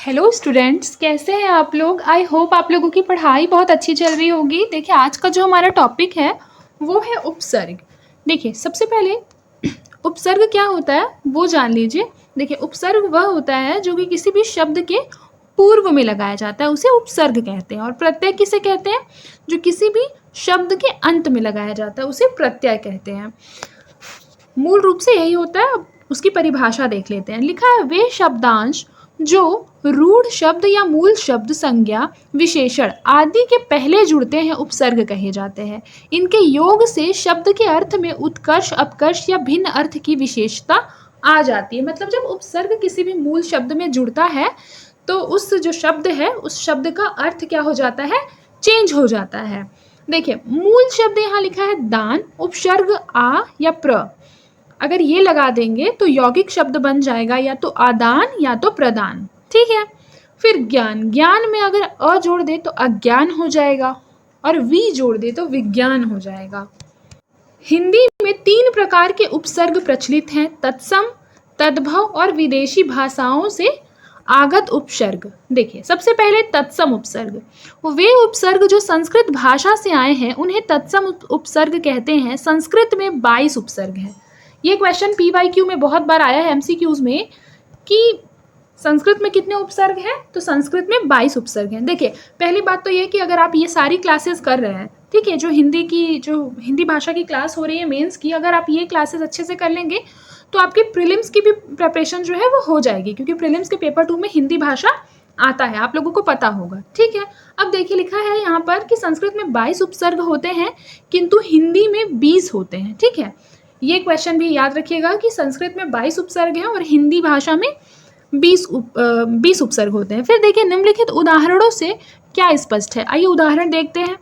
Hello students, कैसे हैं आप लोग। आई होप आप लोगों की पढ़ाई बहुत अच्छी चल रही होगी। देखिए, आज का जो हमारा टॉपिक है वो है उपसर्ग। देखिए, सबसे पहले उपसर्ग क्या होता है वो जान लीजिए। देखिए, उपसर्ग वह होता है जो कि किसी भी शब्द के पूर्व में लगाया जाता है, उसे उपसर्ग कहते हैं। और प्रत्यय किसे कहते हैं? जो किसी भी शब्द के अंत में लगाया जाता है उसे प्रत्यय कहते हैं। मूल रूप से यही होता है। अब उसकी परिभाषा देख लेते हैं। लिखा है, वे शब्दांश जो रूढ़ शब्द या मूल शब्द, संज्ञा, विशेषण आदि के पहले जुड़ते हैं उपसर्ग कहे जाते हैं। इनके योग से शब्द के अर्थ में उत्कर्ष, अपकर्ष या भिन्न अर्थ की विशेषता आ जाती है। मतलब जब उपसर्ग किसी भी मूल शब्द में जुड़ता है तो उस जो शब्द है उस शब्द का अर्थ क्या हो जाता है? चेंज हो जाता है। देखिए, मूल शब्द यहाँ लिखा है दान, उपसर्ग आ या प्र, अगर ये लगा देंगे तो यौगिक शब्द बन जाएगा या तो आदान या तो प्रदान। ठीक है। फिर ज्ञान, ज्ञान में अगर अ जोड़ दे तो अज्ञान हो जाएगा और वी जोड़ दे तो विज्ञान हो जाएगा। हिंदी में 3 प्रकार के उपसर्ग प्रचलित हैं, तत्सम, तद्भव और विदेशी भाषाओं से आगत उपसर्ग। देखिए, सबसे पहले तत्सम उपसर्ग। वे उपसर्ग जो संस्कृत भाषा से आए हैं उन्हें तत्सम उपसर्ग कहते हैं। संस्कृत में 22 उपसर्ग हैं। ये क्वेश्चन PYQ में बहुत बार आया है, MCQs में, कि संस्कृत में कितने उपसर्ग हैं? तो संस्कृत में 22 उपसर्ग हैं। देखिए, पहली बात तो ये कि अगर आप ये सारी क्लासेस कर रहे हैं, ठीक है, जो हिंदी भाषा की क्लास हो रही है मेंस की, अगर आप ये क्लासेस अच्छे से कर लेंगे तो आपकी प्रीलिम्स की भी प्रिपरेशन जो है वो हो जाएगी, क्योंकि प्रीलिम्स के पेपर 2 में हिंदी भाषा आता है, आप लोगों को पता होगा। ठीक है। अब देखिए, लिखा है यहाँ पर कि संस्कृत में 22 उपसर्ग होते हैं किंतु हिंदी में 20 होते हैं। ठीक है, ये क्वेश्चन भी याद रखिएगा कि संस्कृत में 22 उपसर्ग हैं और हिंदी भाषा में 20 उपसर्ग होते हैं। फिर देखिए, निम्नलिखित उदाहरणों से क्या स्पष्ट है। आइए उदाहरण देखते हैं।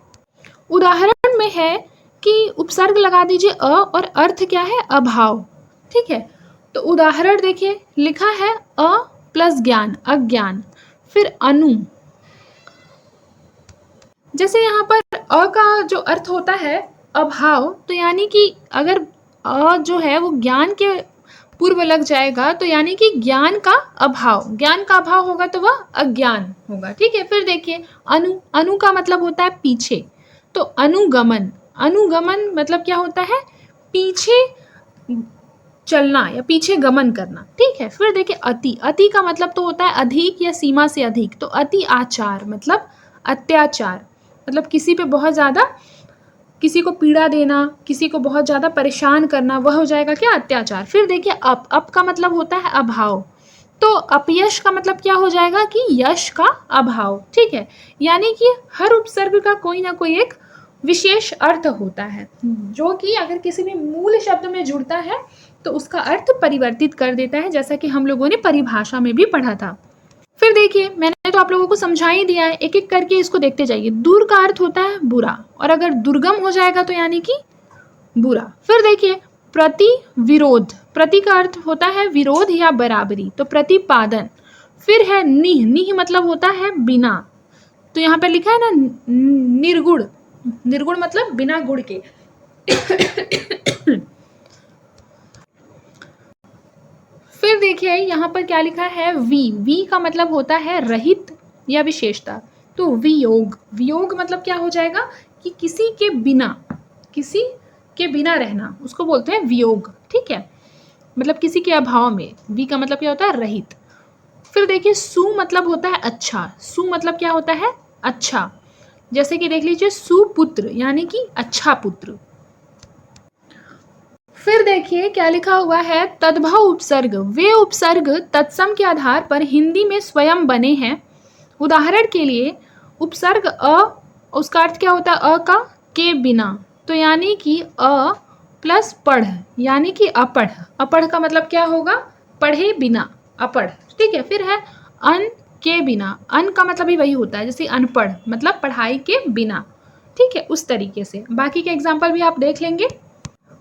उदाहरण में है कि उपसर्ग लगा दीजिए अ और अर्थ क्या है? अभाव। ठीक है, तो उदाहरण देखिए, लिखा है अ प्लस ज्ञान, अज्ञान। फिर अनु, जैसे यहाँ पर अ का जो अर्थ होता है अभाव, तो यानी कि अगर अ जो है वो ज्ञान के पूर्व लग जाएगा तो यानी कि ज्ञान का अभाव, ज्ञान का अभाव होगा तो वह अज्ञान होगा। ठीक है। फिर देखिए, अनु, अनु का मतलब होता है पीछे, तो अनुगमन, अनुगमन मतलब क्या होता है? पीछे चलना या पीछे गमन करना। ठीक है। फिर देखिए, अति, अति का मतलब तो होता है अधिक या सीमा से अधिक, तो अति आचार मतलब अत्याचार, मतलब किसी पे बहुत ज़्यादा, किसी को पीड़ा देना, किसी को बहुत ज़्यादा परेशान करना, वह हो जाएगा क्या? अत्याचार। फिर देखिए, अप का मतलब होता है अभाव, तो अपयश का मतलब क्या हो जाएगा? कि यश का अभाव। ठीक है, यानी कि हर उपसर्ग का कोई ना कोई एक विशेष अर्थ होता है जो कि अगर किसी भी मूल शब्द में जुड़ता है तो उसका अर्थ परिवर्तित कर देता है, जैसा कि हम लोगों ने परिभाषा में भी पढ़ा था। फिर देखिए, मैंने तो आप लोगों को समझा ही दिया है, एक एक करके इसको देखते जाइए। दूर का अर्थ होता है बुरा, और अगर दुर्गम हो जाएगा तो यानी कि बुरा। फिर देखिए, प्रति, विरोध, प्रति का अर्थ होता है विरोध या बराबरी, तो प्रतिपादन। फिर है निह, निह मतलब होता है बिना, तो यहाँ पे लिखा है ना निर्गुण, निर्गुण मतलब बिना गुण के। फिर देखिए, यहाँ पर क्या लिखा है? वी, वी का मतलब होता है रहित या विशेषता, तो वियोग, वियोग मतलब क्या हो जाएगा? कि किसी के बिना, किसी के बिना रहना, उसको बोलते हैं वियोग। ठीक है, मतलब किसी के अभाव में। वी का मतलब क्या होता है? रहित। फिर देखिए, सु मतलब होता है अच्छा, सु मतलब क्या होता है? अच्छा, जैसे कि देख लीजिए, सुपुत्र यानी कि अच्छा पुत्र। फिर देखिए क्या लिखा हुआ है? तद्भव उपसर्ग, वे उपसर्ग तत्सम के आधार पर हिंदी में स्वयं बने हैं। उदाहरण के लिए, उपसर्ग अ, उसका अर्थ क्या होता है? अ का के बिना, तो यानी कि अ प्लस पढ़ यानी कि अपढ़, अपढ़ का मतलब क्या होगा? पढ़े बिना, अपढ़। ठीक है। फिर है अन के बिना, अन का मतलब भी वही होता है जैसे अनपढ़, मतलब पढ़ाई के बिना। ठीक है, उस तरीके से बाकी के एग्जाम्पल भी आप देख लेंगे।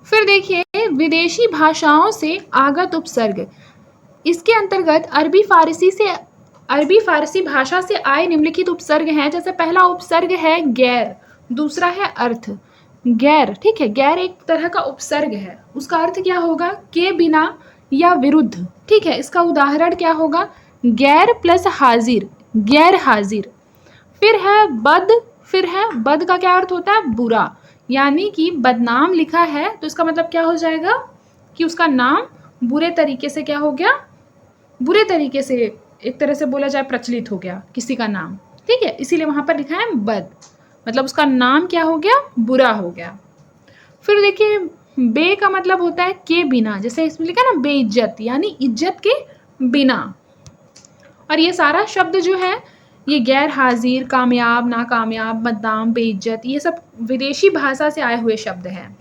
फिर देखिए, विदेशी भाषाओं से आगत उपसर्ग, इसके अंतर्गत अरबी फारसी भाषा से आए निम्नलिखित उपसर्ग हैं। जैसे पहला उपसर्ग है गैर, दूसरा है अर्थ। गैर, ठीक है, गैर एक तरह का उपसर्ग है, उसका अर्थ क्या होगा? के बिना या विरुद्ध। ठीक है, इसका उदाहरण क्या होगा? गैर प्लस हाजिर, गैर हाजिर। फिर है बद, फिर है बद का क्या अर्थ होता है? बुरा, यानी कि बदनाम लिखा है तो इसका मतलब क्या हो जाएगा कि उसका नाम बुरे तरीके से क्या हो गया? बुरे तरीके से, एक तरह से बोला जाए प्रचलित हो गया किसी का नाम, ठीक है, इसीलिए वहां पर लिखा है बद, मतलब उसका नाम क्या हो गया? बुरा हो गया। फिर देखिए बे का मतलब होता है के बिना, जैसे इसमें लिखा ना बेइज्जत, यानी इज्जत के बिना। और ये सारा शब्द जो है ये गैर हाजिर, कामयाब, नाकामयाब, बदनाम, बेइज्जत, ये सब विदेशी भाषा से आए हुए शब्द हैं।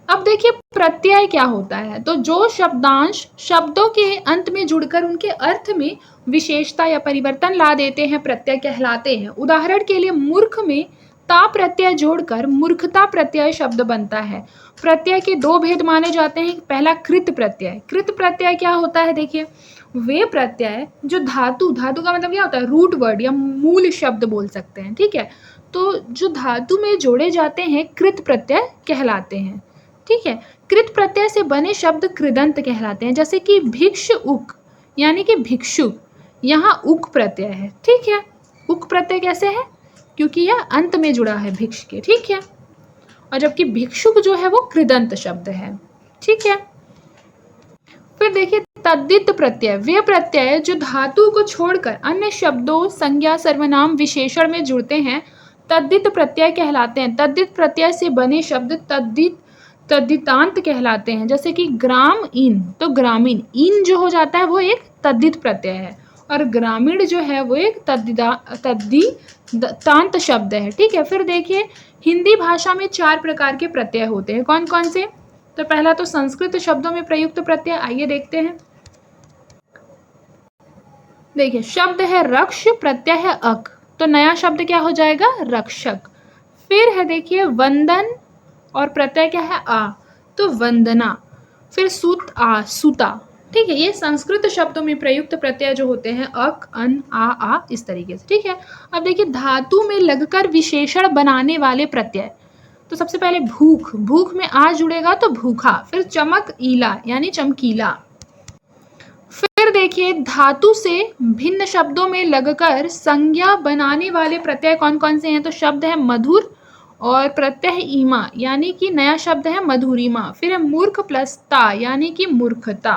अब देखिए प्रत्यय क्या होता है, तो जो शब्दांश शब्दों के अंत में जुड़कर उनके अर्थ में विशेषता या परिवर्तन ला देते हैं प्रत्यय कहलाते हैं। उदाहरण के लिए मूर्ख में ता प्रत्यय जोड़कर मूर्खता प्रत्यय शब्द बनता है। प्रत्यय के दो भेद माने जाते हैं। पहला कृत प्रत्यय। कृत प्रत्यय क्या होता है? देखिए वे प्रत्यय जो धातु, धातु का मतलब क्या होता है? रूट वर्ड या मूल शब्द बोल सकते हैं, ठीक है, तो जो धातु में जोड़े जाते हैं कृत प्रत्यय कहलाते हैं, ठीक है। कृत प्रत्यय से बने शब्द कृदंत कहलाते हैं, जैसे कि भिक्ष उक यानी कि भिक्षुक, यहाँ उक प्रत्यय है, ठीक है। उक प्रत्यय कैसे है? क्योंकि यह अंत में जुड़ा है भिक्ष के, ठीक है, और जबकि भिक्षुक जो है वो कृदंत शब्द है, ठीक है। फिर देखिए तद्धित प्रत्यय, वे प्रत्यय जो धातु को छोड़कर अन्य शब्दों, संज्ञा, सर्वनाम, विशेषण में जुड़ते हैं तद्धित प्रत्यय कहलाते हैं। तद्धित प्रत्यय से बने शब्द तद्धित, तद्धितांत कहलाते हैं, जैसे कि ग्राम इन, तो ग्रामीण, इन जो हो जाता है वो एक तद्धित प्रत्यय है, और ग्रामीण जो है वो एक तद्धितांत शब्द है, ठीक है। फिर देखिए हिंदी भाषा में 4 प्रकार के प्रत्यय होते हैं, कौन कौन से? तो पहला तो संस्कृत शब्दों में प्रयुक्त प्रत्यय, आइए देखते हैं। देखिए शब्द है रक्ष, प्रत्यय है अक, तो नया शब्द क्या हो जाएगा? रक्षक। फिर है देखिए वंदन, और प्रत्यय क्या है? आ, तो वंदना। फिर सुत, आ, सुता, ठीक है। ये संस्कृत शब्दों में प्रयुक्त प्रत्यय जो होते हैं अक, अन, आ, इस तरीके से, ठीक है। अब देखिए धातु में लगकर विशेषण बनाने वाले प्रत्यय, तो सबसे पहले भूख, भूख में आ जुड़ेगा तो भूखा। फिर चमक, ईला यानी चमकीला। फिर देखिए धातु से भिन्न शब्दों में लगकर संज्ञा बनाने वाले प्रत्यय कौन कौन से हैं? तो शब्द है मधुर, और प्रत्यय है ईमा यानी कि नया शब्द है मधुरिमा। फिर है मूर्ख प्लस ता यानी कि मूर्खता।